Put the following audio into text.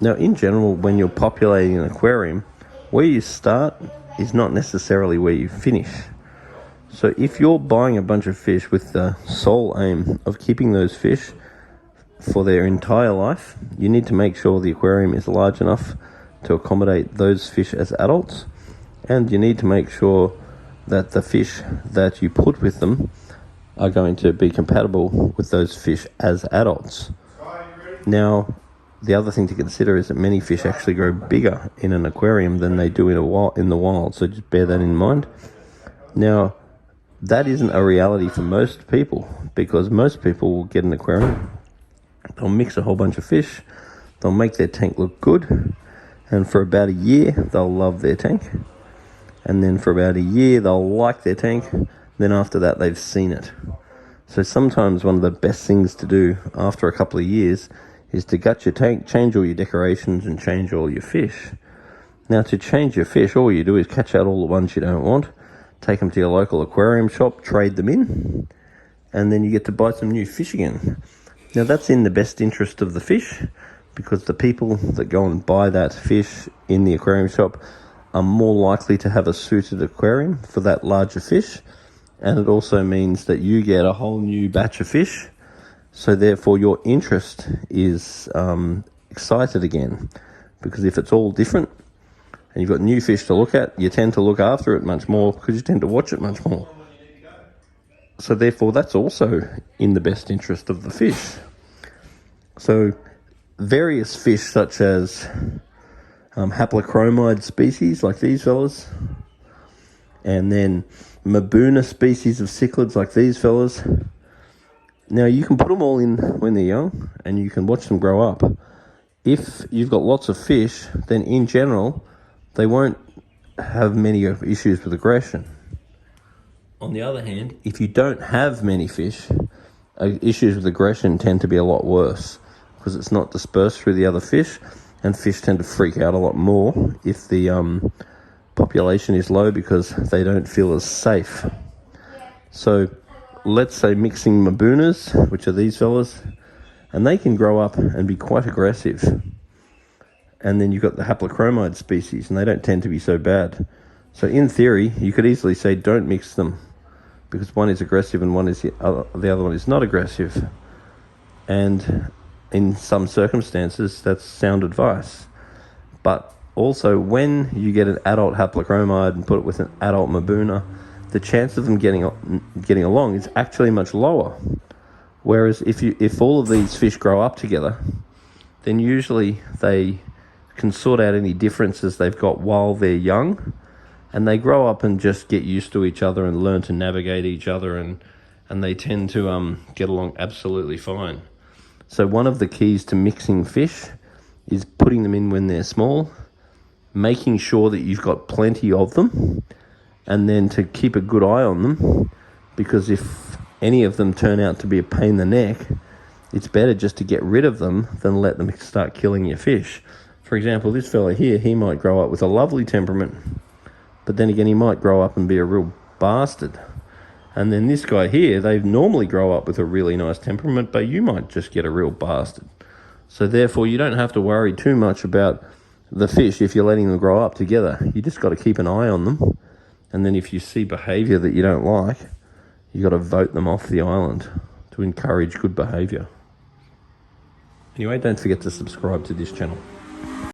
Now, in general, when you're populating an aquarium, where you start is not necessarily where you finish. So if you're buying a bunch of fish with the sole aim of keeping those fish for their entire life, you need to make sure the aquarium is large enough to accommodate those fish as adults, and you need to make sure that the fish that you put with them are going to be compatible with those fish as adults. Now, the other thing to consider is that many fish actually grow bigger in an aquarium than they do in the wild, so just bear that in mind. Now, that isn't a reality for most people, because most people will get an aquarium, they'll mix a whole bunch of fish, they'll make their tank look good, and for about a year, they'll love their tank. And then for about a year, they'll like their tank. Then after that, they've seen it. So sometimes one of the best things to do after a couple of years is to gut your tank, change all your decorations, and change all your fish. Now, to change your fish, all you do is catch out all the ones you don't want, take them to your local aquarium shop, trade them in, and then you get to buy some new fish again. Now, that's in the best interest of the fish, because the people that go and buy that fish in the aquarium shop are more likely to have a suited aquarium for that larger fish, and it also means that you get a whole new batch of fish, so therefore your interest is excited again, because if it's all different and you've got new fish to look at, you tend to look after it much more because you tend to watch it much more. So therefore that's also in the best interest of the fish. So various fish such as haplochromide species like these fellas, and then Mabuna species of cichlids like these fellas. Now, you can put them all in when they're young and you can watch them grow up. If you've got lots of fish, then in general, they won't have many issues with aggression. On the other hand, if you don't have many fish, issues with aggression tend to be a lot worse because it's not dispersed through the other fish, and fish tend to freak out a lot more if the population is low because they don't feel as safe. So let's say mixing Mabunas, which are these fellas, and they can grow up and be quite aggressive. And then you've got the haplochromide species, and they don't tend to be so bad. So in theory, you could easily say don't mix them, because one is aggressive and the other one is not aggressive. And in some circumstances, that's sound advice. But also, when you get an adult haplochromide and put it with an adult Mabuna, the chance of them getting along is actually much lower. Whereas if all of these fish grow up together, then usually they can sort out any differences they've got while they're young, and they grow up and just get used to each other and learn to navigate each other, and they tend to get along absolutely fine. So one of the keys to mixing fish is putting them in when they're small, making sure that you've got plenty of them, and then to keep a good eye on them, because if any of them turn out to be a pain in the neck, it's better just to get rid of them than let them start killing your fish. For example, this fella here, he might grow up with a lovely temperament, but then again, he might grow up and be a real bastard. And then this guy here, they normally grow up with a really nice temperament, but you might just get a real bastard. So therefore, you don't have to worry too much about the fish if you're letting them grow up together. You just got to keep an eye on them. And then if you see behaviour that you don't like, you got to vote them off the island to encourage good behaviour. Anyway, don't forget to subscribe to this channel.